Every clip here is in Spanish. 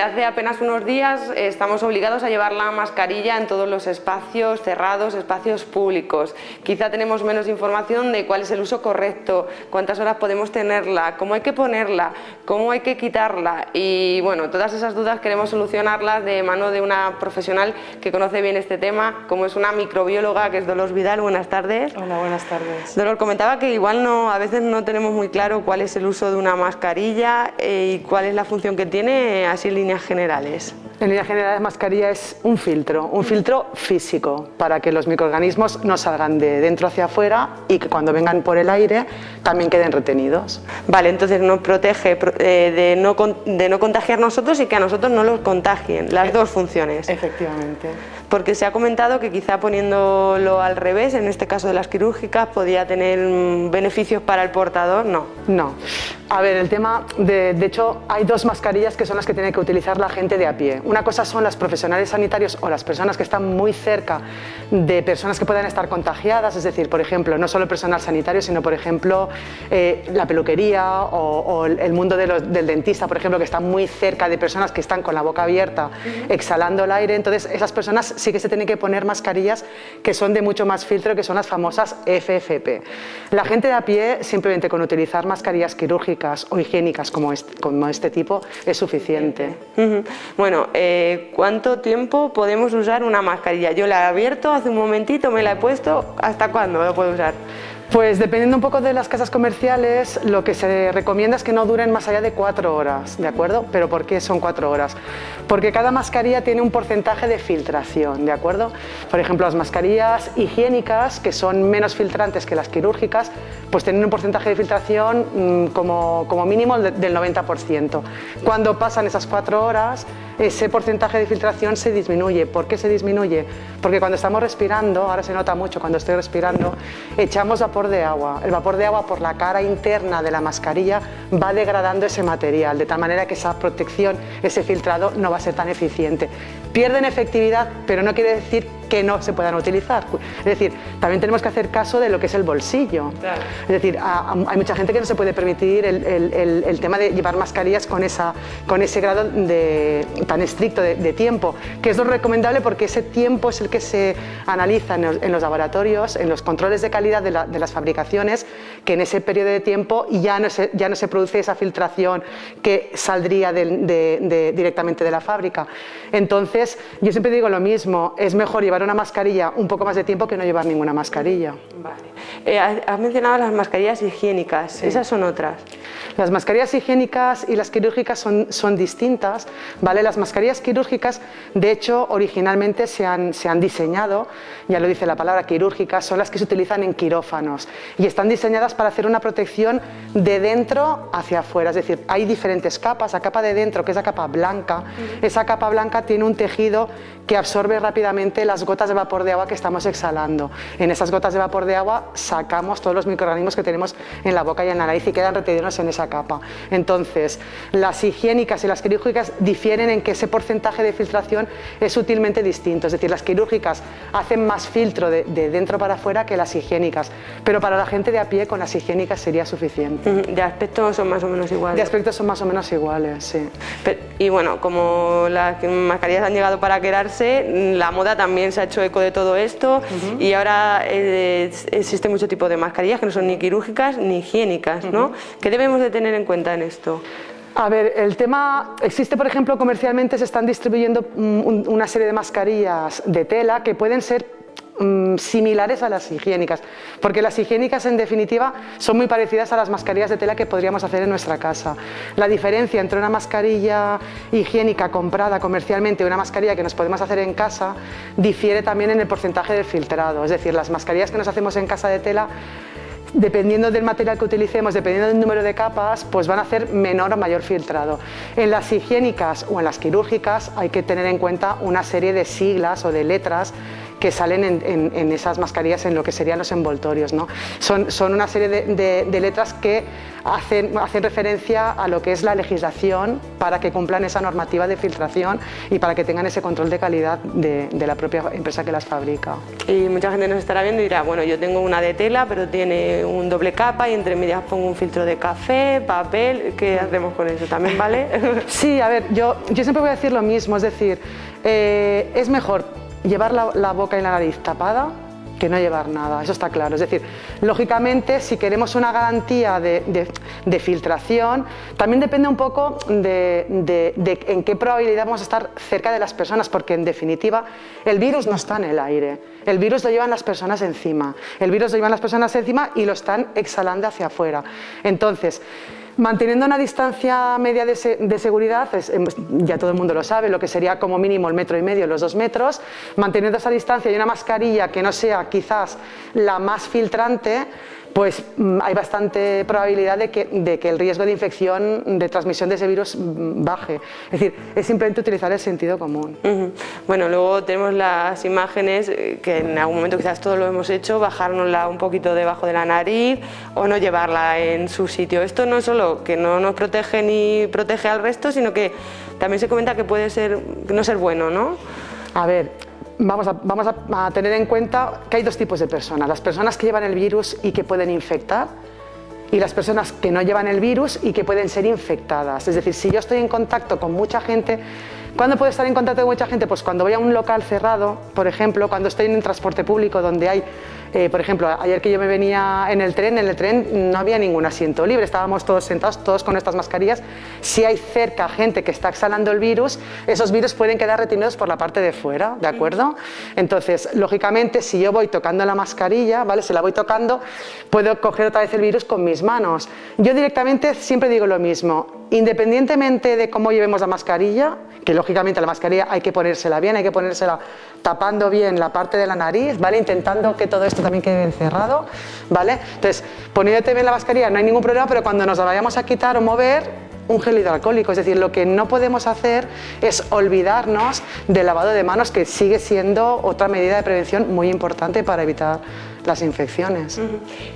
desde hace apenas unos días estamos obligados a llevar la mascarilla en todos los espacios cerrados, espacios públicos. Quizá tenemos menos información de cuál es el uso correcto, cuántas horas podemos tenerla, cómo hay que ponerla, cómo hay que quitarla y bueno, todas esas dudas queremos solucionarlas de mano de una profesional que conoce bien este tema, como es una microbióloga que es Dolors Vidal. Buenas tardes. Hola, buenas tardes. Dolors, comentaba que igual a veces no tenemos muy claro cuál es el uso de una mascarilla y cuál es la función que tiene, así en líneas generales. En líneas generales, mascarilla es un filtro físico para que los microorganismos no salgan de dentro hacia afuera y que cuando vengan por el aire también queden retenidos. Vale, entonces nos protege de no contagiar nosotros y que a nosotros no los contagien, las dos funciones. Efectivamente. Porque se ha comentado que quizá poniéndolo al revés, en este caso de las quirúrgicas, podía tener beneficios para el portador, no. No. A ver, el tema, de hecho, hay dos mascarillas que son las que tiene que utilizar la gente de a pie. Una cosa son los profesionales sanitarios o las personas que están muy cerca de personas que puedan estar contagiadas, es decir, por ejemplo, no solo el personal sanitario, sino, por ejemplo, la peluquería o el mundo del dentista, por ejemplo, que está muy cerca de personas que están con la boca abierta, exhalando el aire. Entonces, esas personas sí que se tienen que poner mascarillas que son de mucho más filtro, que son las famosas FFP. La gente de a pie, simplemente con utilizar mascarillas quirúrgicas o higiénicas como este tipo, es suficiente. Bueno, ¿cuánto tiempo podemos usar una mascarilla? Yo la he abierto hace un momentito, me la he puesto, ¿hasta cuándo lo puedo usar? Pues dependiendo un poco de las casas comerciales, lo que se recomienda es que no duren más allá de 4 horas, ¿de acuerdo? ¿Pero por qué son 4 horas? Porque cada mascarilla tiene un porcentaje de filtración, ¿de acuerdo? Por ejemplo, las mascarillas higiénicas, que son menos filtrantes que las quirúrgicas, pues tienen un porcentaje de filtración como mínimo del 90%. Cuando pasan esas 4 horas, ese porcentaje de filtración se disminuye. ¿Por qué se disminuye? Porque cuando estamos respirando, ahora se nota mucho cuando estoy respirando, echamos vapor de agua. El vapor de agua por la cara interna de la mascarilla va degradando ese material, de tal manera que esa protección, ese filtrado no va a ser tan eficiente. Pierden efectividad, pero no quiere decir que no se puedan utilizar. Es decir, también tenemos que hacer caso de lo que es el bolsillo. Claro. Es decir, hay mucha gente que no se puede permitir el tema de llevar mascarillas con ese grado tan estricto de tiempo, que es lo recomendable porque ese tiempo es el que se analiza en los laboratorios, en los controles de calidad de las fabricaciones, que en ese periodo de tiempo ya no se produce esa filtración que saldría directamente de la fábrica. Entonces, yo siempre digo lo mismo, es mejor llevar una mascarilla un poco más de tiempo que no llevar ninguna mascarilla. Vale. Has mencionado las mascarillas higiénicas, sí. Esas son otras. Las mascarillas higiénicas y las quirúrgicas son distintas, ¿vale? Las mascarillas quirúrgicas, de hecho, originalmente se han diseñado, ya lo dice la palabra quirúrgicas, son las que se utilizan en quirófanos y están diseñadas para hacer una protección de dentro hacia afuera, es decir, hay diferentes capas. La capa de dentro, que es la capa blanca, esa capa blanca tiene un tejido que absorbe rápidamente las gotas de vapor de agua que estamos exhalando. En esas gotas de vapor de agua sacamos todos los microorganismos que tenemos en la boca y en la nariz y quedan retenidos en esa capa. Entonces, las higiénicas y las quirúrgicas difieren en que ese porcentaje de filtración es sutilmente distinto, es decir, las quirúrgicas hacen más filtro de dentro para afuera que las higiénicas, pero para la gente de a pie con las higiénicas sería suficiente. De aspecto son más o menos iguales. De aspecto son más o menos iguales, sí. Y bueno, como las mascarillas han llegado para quedarse, la moda también se ha hecho eco de todo esto y ahora existe mucho tipo de mascarillas que no son ni quirúrgicas ni higiénicas, ¿no? ¿Qué debemos de tener en cuenta en esto? A ver, el tema, existe por ejemplo comercialmente se están distribuyendo una serie de mascarillas de tela que pueden ser similares a las higiénicas, porque las higiénicas en definitiva son muy parecidas a las mascarillas de tela que podríamos hacer en nuestra casa. La diferencia entre una mascarilla higiénica comprada comercialmente y una mascarilla que nos podemos hacer en casa difiere también en el porcentaje del filtrado, es decir, las mascarillas que nos hacemos en casa de tela, dependiendo del material que utilicemos, dependiendo del número de capas, pues van a hacer menor o mayor filtrado. En las higiénicas o en las quirúrgicas hay que tener en cuenta una serie de siglas o de letras que salen en esas mascarillas, en lo que serían los envoltorios, ¿no? Son una serie de letras que hacen referencia a lo que es la legislación para que cumplan esa normativa de filtración y para que tengan ese control de calidad de la propia empresa que las fabrica. Y mucha gente nos estará viendo y dirá, bueno, yo tengo una de tela, pero tiene un doble capa y entre medias pongo un filtro de café, papel, ¿qué hacemos con eso? ¿También vale? Sí, a ver, yo siempre voy a decir lo mismo, es decir, es mejor llevar la boca y la nariz tapada que no llevar nada, eso está claro. Es decir, lógicamente, si queremos una garantía de filtración, también depende un poco de en qué probabilidad vamos a estar cerca de las personas, porque en definitiva el virus no está en el aire, el virus lo llevan las personas encima, y lo están exhalando hacia afuera. Entonces, manteniendo una distancia media de seguridad, ya todo el mundo lo sabe, lo que sería como mínimo el 1,5 metros, los 2 metros, manteniendo esa distancia y una mascarilla que no sea quizás la más filtrante, pues hay bastante probabilidad de que el riesgo de infección, de transmisión de ese virus baje. Es decir, es simplemente utilizar el sentido común. Bueno, luego tenemos las imágenes que en algún momento quizás todos lo hemos hecho, bajárnosla un poquito debajo de la nariz o no llevarla en su sitio. Esto no es solo que no nos protege ni protege al resto, sino que también se comenta que puede no ser bueno, ¿no? A ver, vamos a tener en cuenta que hay dos tipos de personas: las personas que llevan el virus y que pueden infectar, y las personas que no llevan el virus y que pueden ser infectadas. Es decir, si yo estoy en contacto con mucha gente, ¿cuándo puedo estar en contacto con mucha gente? Pues cuando voy a un local cerrado, por ejemplo, cuando estoy en un transporte público donde hay, por ejemplo, ayer que yo me venía en el tren no había ningún asiento libre, estábamos todos sentados, todos con estas mascarillas. Si hay cerca gente que está exhalando el virus, esos virus pueden quedar retenidos por la parte de fuera, ¿de acuerdo? Entonces, lógicamente, si yo voy tocando la mascarilla, ¿vale? Si la voy tocando, puedo coger otra vez el virus con mis manos. Yo directamente siempre digo lo mismo: independientemente de cómo llevemos la mascarilla, que lógicamente la mascarilla hay que ponérsela bien, hay que ponérsela tapando bien la parte de la nariz, ¿vale? Intentando que todo esto también quede encerrado, ¿vale? Entonces, poniéndote bien la mascarilla no hay ningún problema, pero cuando nos la vayamos a quitar o mover, un gel hidroalcohólico. Es decir, lo que no podemos hacer es olvidarnos del lavado de manos, que sigue siendo otra medida de prevención muy importante para evitar las infecciones.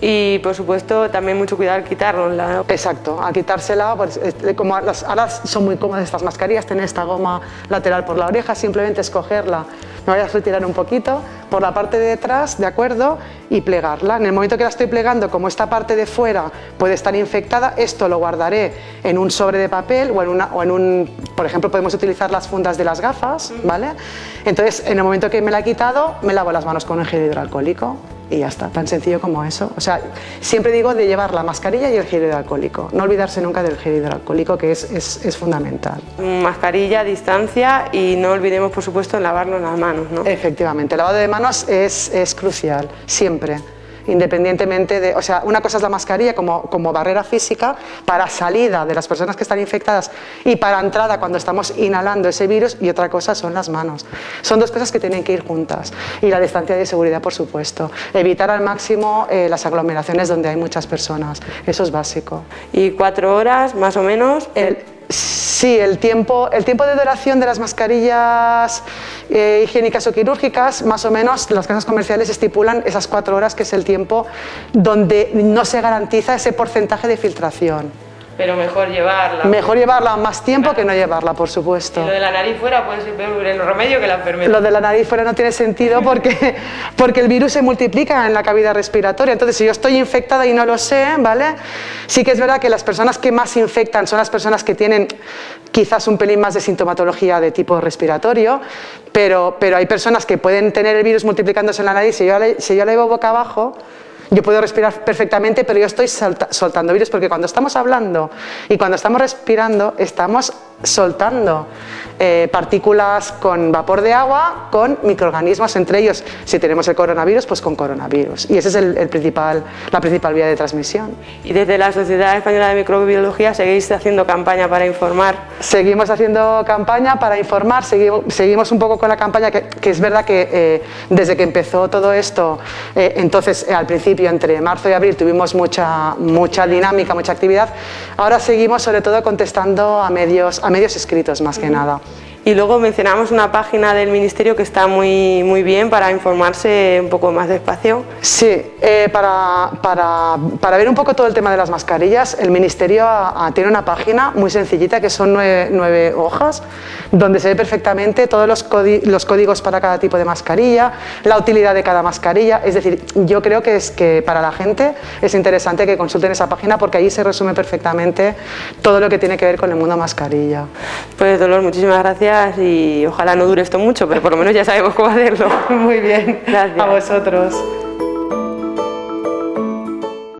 Y por supuesto también mucho cuidado al quitárnosla. Exacto, al quitársela, pues, como ahora son muy cómodas estas mascarillas, tener esta goma lateral por la oreja, simplemente escogerla, me voy a retirar un poquito por la parte de detrás, ¿de acuerdo? Y plegarla. En el momento que la estoy plegando, como esta parte de fuera puede estar infectada, esto lo guardaré en un sobre de papel o en un, por ejemplo, podemos utilizar las fundas de las gafas, ¿vale? Entonces, en el momento que me la he quitado, me lavo las manos con un gel hidroalcohólico y ya está, tan sencillo como eso. O sea, siempre digo de llevar la mascarilla y el gel hidroalcohólico, no olvidarse nunca del gel hidroalcohólico, que es fundamental. Mascarilla, distancia y no olvidemos, por supuesto, en lavarnos las manos, ¿no? Efectivamente, el lavado de manos es crucial, siempre. Independientemente de, o sea, una cosa es la mascarilla como barrera física para salida de las personas que están infectadas y para entrada cuando estamos inhalando ese virus, y otra cosa son las manos. Son dos cosas que tienen que ir juntas. Y la distancia de seguridad, por supuesto. Evitar al máximo las aglomeraciones donde hay muchas personas. Eso es básico. ¿Y 4 horas más o menos? Sí, el tiempo de duración de las mascarillas higiénicas o quirúrgicas, más o menos las casas comerciales estipulan esas 4 horas, que es el tiempo donde no se garantiza ese porcentaje de filtración. Pero mejor llevarla. Mejor llevarla más tiempo, claro, que no llevarla, por supuesto. Y lo de la nariz fuera puede ser peor el remedio que la enfermedad. Lo de la nariz fuera no tiene sentido porque el virus se multiplica en la cavidad respiratoria. Entonces, si yo estoy infectada y no lo sé, ¿vale? Sí que es verdad que las personas que más infectan son las personas que tienen quizás un pelín más de sintomatología de tipo respiratorio, pero hay personas que pueden tener el virus multiplicándose en la nariz. Si yo la llevo boca abajo, yo puedo respirar perfectamente, pero yo estoy soltando virus, porque cuando estamos hablando y cuando estamos respirando, estamos soltando partículas con vapor de agua, con microorganismos, entre ellos, si tenemos el coronavirus, pues con coronavirus. Y esa es la principal vía de transmisión. ¿Y desde la Sociedad Española de Microbiología seguís haciendo campaña para informar? Seguimos haciendo campaña para informar, seguimos un poco con la campaña, que es verdad que desde que empezó todo esto, entonces al principio, entre marzo y abril, tuvimos mucha dinámica, mucha actividad. Ahora seguimos sobre todo contestando a medios escritos, más que nada. Y luego mencionamos una página del Ministerio que está muy bien para informarse un poco más despacio. Sí, para ver un poco todo el tema de las mascarillas, el Ministerio tiene una página muy sencillita que son 9 hojas, donde se ve perfectamente todos los códigos para cada tipo de mascarilla, la utilidad de cada mascarilla. Es decir, yo creo que para la gente es interesante que consulten esa página porque allí se resume perfectamente todo lo que tiene que ver con el mundo mascarilla. Pues Dolor, muchísimas gracias y ojalá no dure esto mucho, pero por lo menos ya sabemos cómo hacerlo. Muy bien, Gracias. A vosotros.